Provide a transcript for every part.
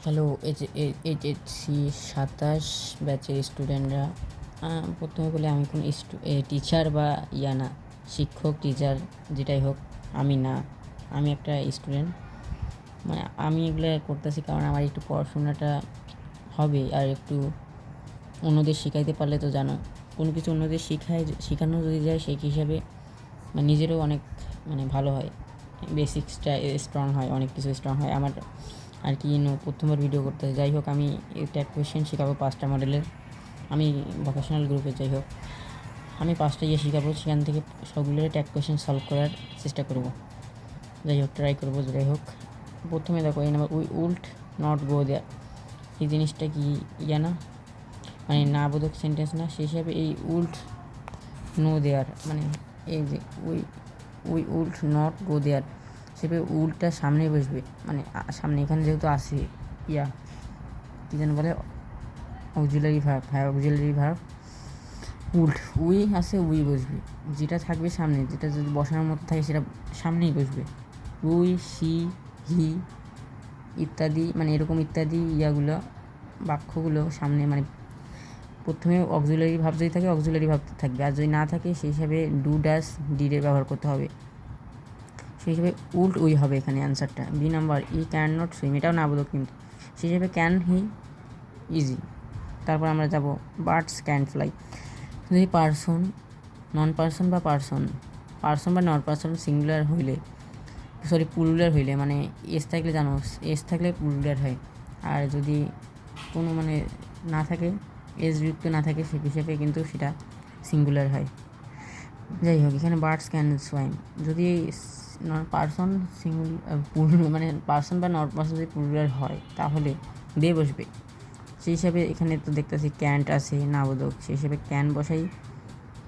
Hello HSC 27 ব্যাচের স্টুডেন্টরা, প্রথমে বলি আমি কোনো টিচার বা না, শিক্ষক টিচার যেটাই হোক আমি না, আমি একটা স্টুডেন্ট। মানে আমি এগুলো করতেছি কারণ আমার একটু পড়াশোনাটা হবে, আর একটু অন্যদের শেখাইতে পারলে তো জানো, কোনো কিছু অন্যদের শেখানো যদি যায় সেই হিসাবে নিজেরও অনেক ভালো হয়, বেসিক্সটা স্ট্রং হয়, অনেক কিছু স্ট্রং হয় আমার আর কি। প্রথমবার ভিডিও করতে যাই হোক, আমি ট্যাগ কোয়েশ্চেন শেখাবো 5টা মডেলের। আমি ভোকেশনাল গ্রুপে যাই হোক, আমি 5টা শেখাবো, সেখান থেকে সবগুলোর ট্যাগ কোয়েশ্চেন সলভ করার চেষ্টা করব, যাই হোক ট্রাই করবো। যাই হোক, প্রথমে দেখো এই নাম্বার উই উল্ট নট গো দেয়ার, এই জিনিসটা কি না, না বোধক সেন্টেন্স না, সেই হিসাবে এই উল্ট নো দেয়ার, এই যে উই উই উল্ট নট গো দেয়ার, সেভাবে উল্টটা সামনে বসবে, সামনে এখানে যেহেতু আসে কী যেন বলে, অক্সিলারি ভার্ব। হ্যাঁ, অক্সিলারি ভার্ব উল্ট, উই আছে, উই বসবে, যেটা থাকবে সামনে, যেটা যদি বসানোর মতো থাকে সেটা সামনেই বসবে। উই, সি, হি ইত্যাদি, এরকম ইত্যাদি বাক্যগুলো সামনে, প্রথমে অক্সিলারি ভাব যদি থাকে অক্সিলারি ভাব থাকবে, আর যদি না থাকে সেই হিসাবে ডু ডাস ডিডে ব্যবহার করতে হবে, সেই হিসাবে উল্ট উই হবে এখানে অ্যান্সারটা। B number he can not swim, এটাও না বলো কিন্তু, সেই হিসাবে ক্যান হি ইজি। তারপর আমরা যাব বার্ডস ক্যান ফ্লাই, যদি পার্সন, নন পার্সন বা পার্সন বা নন পার্সন সিঙ্গুলার হইলে, প্লুরাল হইলে, এস থাকলে জানো, এস থাকলে প্লুরাল হয়, আর যদি কোনো না থাকে, এস যুক্ত না থাকে, সে হিসেবে কিন্তু সেটা সিঙ্গুলার হয়। যাই হোক, এখানে বার্ডস ক্যান সোয়াইম, যদি পার্সন পার্সন বা নট পার্সন যদি প্লুরাল হয় তাহলে দে বসবে, সেই হিসাবে এখানে তো দেখতেছি ক্যান্ট আছে না বোধক, সেই হিসাবে ক্যান বসাই,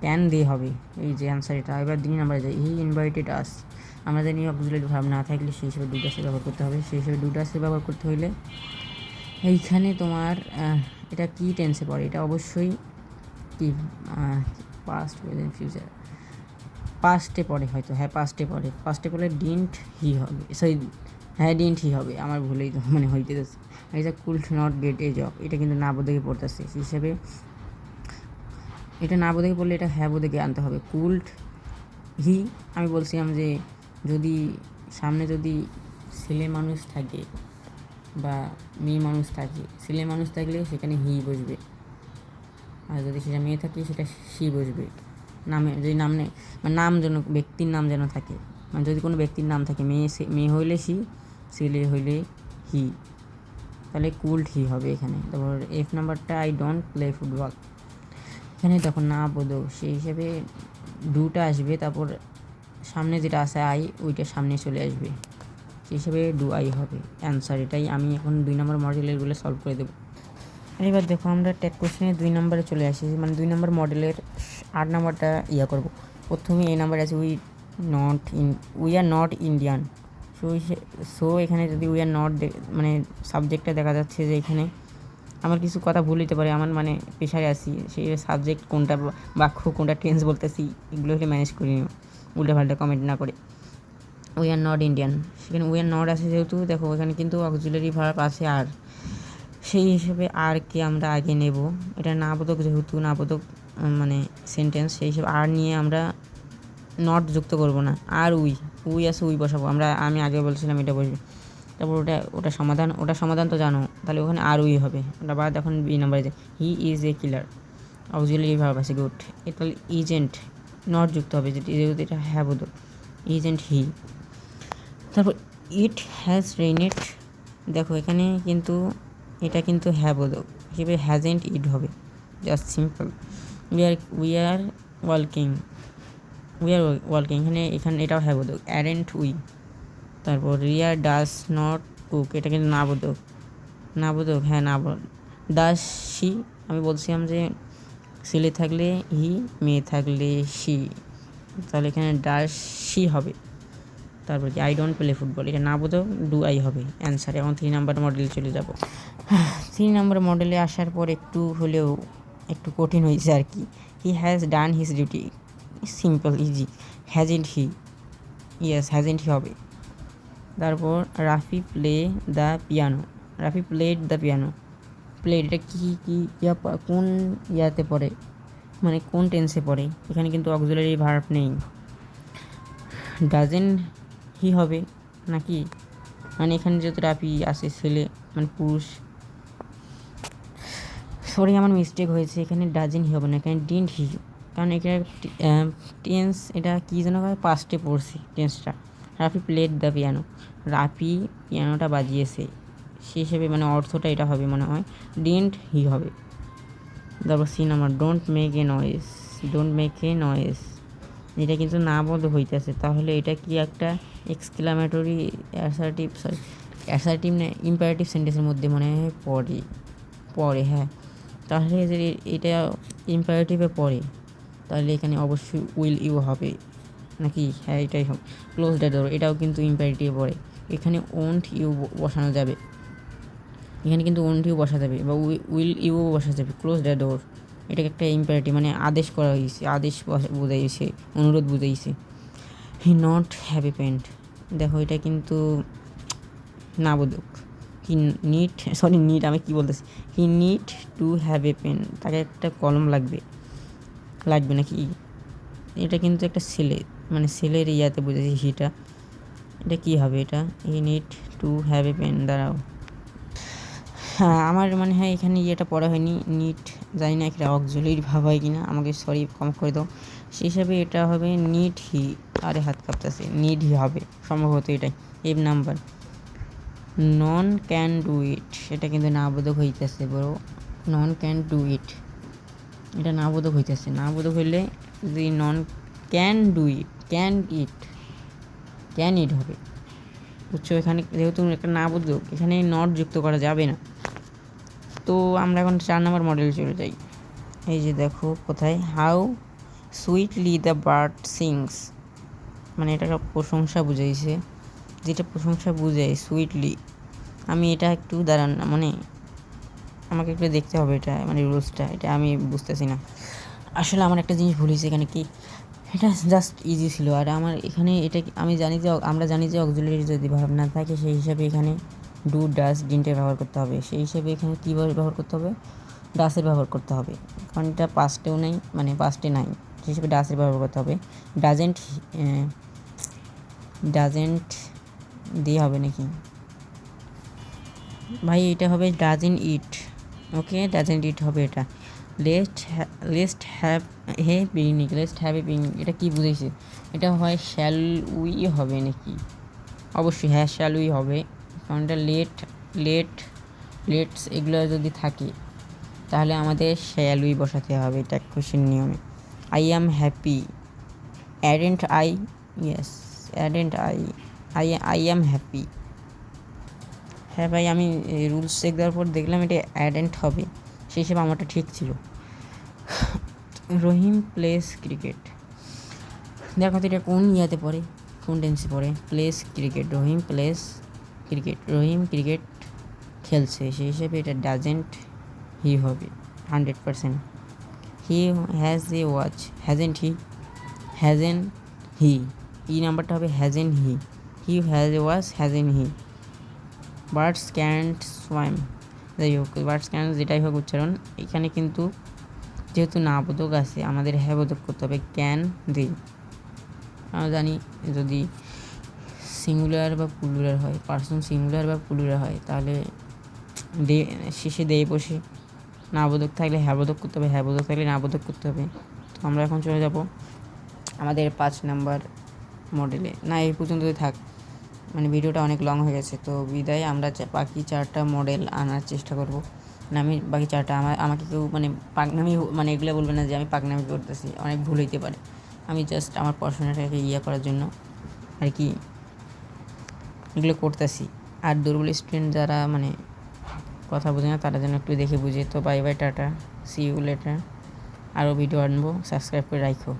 ক্যান দে হবে এই যে অ্যান্সার এটা। এবার 2 নাম্বারে যাই, হি ইনভাইটেড আস, আমরা জানি অক্সিলারি ভার্ব না থাকলে সেই হিসেবে ডু ডাসের ব্যবহার করতে হবে, সেই হিসেবে ডু ডাসের ব্যবহার করতে হইলে এইখানে তোমার এটা কি টেন্সে পড়ে, এটা অবশ্যই কি পাস্ট, প্রেজেন্ট, ফিউচার, পাস্টে পড়ে হয়তো, হ্যাঁ পাস্টে পড়ে ডিন্ট হি হবে, সরি হ্যাঁ ডিন্ট হি হবে, আমার ভুলেই তো হইতে যাচ্ছে। এই যে cooled not get A job, এটা কিন্তু না বোধকে পড়তেছে, সেই হিসাবে এটা না বোধকে পড়লে এটা হ্যাঁ বোধকে আনতে হবে। কুল্ড হি, আমি বলছিলাম যে যদি সামনে যদি ছেলে মানুষ থাকে বা মেয়ে মানুষ থাকে, ছেলে মানুষ থাকলে সেখানে হি বসবে, আর যদি সেটা মেয়ে থাকে সেটা সি বসবে। নামে যদি নাম যেন, ব্যক্তির নাম যেন থাকে, যদি কোনো ব্যক্তির নাম থাকে, মেয়ে হইলে সি, ছেলে হইলে হি, তাহলে কুল্ড হি হবে এখানে। তারপর এফ নাম্বারটা আই ডোন্ট প্লে ফুটবল, এখানে তখন না বোধক, সেই হিসাবে ডুটা আসবে, তারপর সামনে যেটা আছে আই, ওইটা সামনে চলে আসবে, সেই হিসাবে ডু আই হবে অ্যান্সার। এটাই আমি এখন 2 নম্বর মডেলেরগুলো সলভ করে দেবো। এবার দেখো আমরা ট্যাগ কোশ্চেনের 2 নম্বরে চলে আসি, 2 নম্বর মডেলের 8 নম্বরটা করব। প্রথমে এই নাম্বার আছে we are not Indian, so এখানে যদি উই আর নট সাবজেক্টটা দেখা যাচ্ছে যে এখানে আমার কিছু কথা ভুল হতে পারে, আমার পেশায় আছি, সেই সাবজেক্ট কোনটা, বাক্য কোনটা, টেন্স বলতেছি, এগুলো হলে ম্যানেজ করে নিও, উল্টাপাল্টা কমেন্ট না করে। উই আর নট ইন্ডিয়ান, সেখানে উই আর নট আছে যেহেতু, দেখো এখানে কিন্তু অক্সিলারি ভার্ব আছে আর, সেই হিসেবে আর কে আমরা আগে নেব, এটা না বোধক যেহেতু না বোধক সেন্টেন্স, সেই হিসেবে আর নিয়ে আমরা নট যুক্ত করব না, আর উই আছে, উই বসাবো আমরা, আমি আগে বলছিলাম এটা বসবে। তারপর ওটা সমাধান তো জানো, তাহলে ওখানে আর উই হবে। ওটা বাদ, এখন বি নাম্বারে যায়, he is a killer, auxiliary verb আছে গুড, তাহলে ইজেন্ট নট যুক্ত হবে, যেহেতু এটা হ্যাঁ বোধক, ইজেন্ট হি। তারপর ইট হ্যাজ রেইনেড, দেখো এখানে কিন্তু এটা কিন্তু হ্যাঁ বোধক, হিসেবে হ্যাজেন্ট ইট হবে, just simple. We are working, এখানে এটাও হ্যাঁ বোধক, অ্যারেন্ট উই। তারপর রিয়া ডাস নট কুক, এটা কিন্তু না বোধক, হ্যাঁ না ডাস শি, আমি বলছিলাম যে ছেলে থাকলে হি, মেয়ে থাকলে শি, তাহলে এখানে ডাস শি হবে। তারপর কি আই ডোন্ট প্লে ফুটবল, এটা না বোধক, ডু আই হবে অ্যান্সার। এখন 3 নাম্বার মডেলে চলে যাব। 3 নাম্বার মডেলে আসার পর একটু হলেও একটু কঠিন হয়েছে আর কি। He has done his duty, simple easy, hasn't he, yes hasn't he হবে। তারপর Rafi play the piano, Rafi played the piano. Played এটা কী কোন ইয়াতে পড়ে, মানে কোন টেন্সে পড়ে? এখানে কিন্তু অক্সিলারি ভার্ব নেই। ডাজেন হি হবে নাকি, মানে এখানে যেহেতু রাফি আসে ছেলে মানে পুরুষ, সরি আমার মিস্টেক হয়েছে, এখানে ডাজেন হি হবে না, এখানে ডিন্ট হি, কারণ এটা টেন্স এটা কী যেন হয় পাস্টে পড়ছি টেন্সটা। Rafi played the piano, Rafi পিয়ানোটা বাজিয়েছে, সে হিসেবে মানে অর্থটা এটা হবে মনে হয়, ডিন্ট হি হবে। তারপর C number, don't make a noise, don't make a noise, এটা কিন্তু না বলতে হইতেছে, তাহলে এটা কি একটা এক্সক্লামেটরি অ্যাসার্টিভ না ইম্পারেটিভ সেন্টেন্সের মধ্যে মনে হয় পড়ে হ্যাঁ, তাহলে যে এটা ইম্পারেটিভে পড়ে, তাহলে এখানে অবশ্যই উইল ইউ হবে নাকি, হ্যাঁ এটাই হোক। ক্লোজ দ্য ডোর, এটাও কিন্তু ইম্পারেটিভে পড়ে, এখানে ওন্ট ইউ বসানো যাবে, এখানে কিন্তু ওন্ট ইউ বসা যাবে বা উইল ইউ বসা যাবে। ক্লোজ দ্য ডোর এটাকে একটা ইম্পারেটিভ মানে আদেশ করা হয়েছে, আদেশ বুঝাইছে, অনুরোধ বুঝাইছে। He not have a pen, দেখো এটা কিন্তু না বোধক, হি নিড আমি কী বলতেছি, he need to have a pen, তাকে একটা কলম লাগবে নাকি, এটা কিন্তু একটা ছেলে মানে ছেলের ইয়াতে বুঝেছি হিটা, এটা কী হবে এটা, he need to have a pen, দাঁড়াও হ্যাঁ আমার মানে হয় এখানে ইয়েটা পড়া হয়নি, নিট জানি না একটা অক্সিলারি ভাব হয় কিনা, আমাকে সরি কম করে দাও। সেই হিসাবে এটা হবে নিড হি, আরে হাত কাঁপতেছে, নিড হি হবে সম্ভবত এটাই। M number, none can do it, এটা কিন্তু না বোধক হইতেছে বড়, নন ক্যান ডু ইট, এটা না বোধক হইতেছে, না বোধক হইলে যদি নন ক্যান ডু ইট, ক্যান ইট হবে, বুঝছো? এখানে যেহেতু একটা না বোধক, এখানে নট যুক্ত করা যাবে না। তো আমরা এখন 4 নম্বর মডেল চলে যাই। এই যে দেখো কোথায়, how sweetly the bird sings, মানে এটা প্রশংসা বুঝাইছে, যেটা প্রশংসা বুঝায় সুইটলি। আমি এটা একটু দাঁড়ান না, মানে আমাকে একটু দেখতে হবে এটা মানে রুলসটা, এটা আমি বুঝতেছি না আসলে। আমার একটা জিনিস ভুলেছি এখানে, কি এটা জাস্ট ইজি ছিল, আর আমার এখানে এটা আমরা জানি যে অক্সিলারি যদি ভার্ব না থাকে সেই হিসাবে এখানে ডু ডাস ডিন্টের ব্যবহার করতে হবে, সেই হিসাবে এখানে কী ব্যবহার করতে হবে, ডাসের ব্যবহার করতে হবে, কারণ এটা পাস্টেও নেই মানে পাস্টে নাই, সেই হিসাবে ডাসের ব্যবহার করতে হবে। ডাজেন্ট দিয়ে হবে নাকি ভাই, এটা হবে doesn't it, okay doesn't it হবে এটা। লেস্ট হ্যাভ হে পিকনিক, লেস্ট হ্যাভ এ পিকনিক, এটা কী বুঝেছে, এটা হয় শ্যাল উই হবে নাকি, অবশ্যই হ্যাঁ শ্যাল উই হবে, কারণ এটা লেটস এগুলো যদি থাকে তাহলে আমাদের শ্যাল উই বসাতে হবে, এটা কোশ্চেন নিয়মে। I am happy, aren't I, yes aren't I am happy, হ্যাঁ ভাই আমি রুলস চেক দেওয়ার পর দেখলাম এটা অ্যাডেন্ট হবে, সেই হিসেবে আমারটা ঠিক ছিল। রহিম প্লেস ক্রিকেট, দেখো তো এটা কোন ইয়াতে পড়ে, কোন টেন্সে পড়ে, plays cricket, Rahim plays cricket, Rahim cricket খেলছে, সেই হিসেবে এটা ডাজেন্ট হি হবে 100%। He has a watch, hasn't he, ই নাম্বারটা হবে hasn't he has a watch, hasn't he. Birds can't swam, যাই হোক বার্ডস ক্যান্ট যেটাই হোক উচ্চারণ, এখানে কিন্তু যেহেতু না বোধক আছে আমাদের হ্যাঁ বোধক করতে হবে, ক্যান দে। আমরা জানি যদি সিঙ্গুলার বা প্লুরাল হয়, পার্সন সিঙ্গুলার বা প্লুরাল হয়, তাহলে দে শেষে দে বসে, না বোধক থাকলে হ্যাঁ বোধক করতে হবে, হ্যাঁ বোধক থাকলে না বোধক করতে হবে। তো আমরা এখন চলে যাব আমাদের 5 নাম্বার মডেলে, না এই পর্যন্তই থাক, মানে ভিডিওটা অনেক লং হয়ে গেছে, তো বিদায়। আমরা বাকি 4টা মডেল আনার চেষ্টা করব, মানে আমি বাকি 4টা আমাকে কেউ মানে পাকনামি মানে এগুলো বলবে না যে আমি পাকনামি করতেছি, অনেক ভুল হইতে পারে, আমি জাস্ট আমার পড়াশোনাটাকে করার জন্য আর কি এগুলো করতেছি। আর দুর্বল স্টুডেন্ট যারা মানে কথা বোঝে না তারা যেন একটু দেখে বুঝে। তো bye bye, tata, see you later, আরও ভিডিও আনবো, সাবস্ক্রাইব করে রাখো।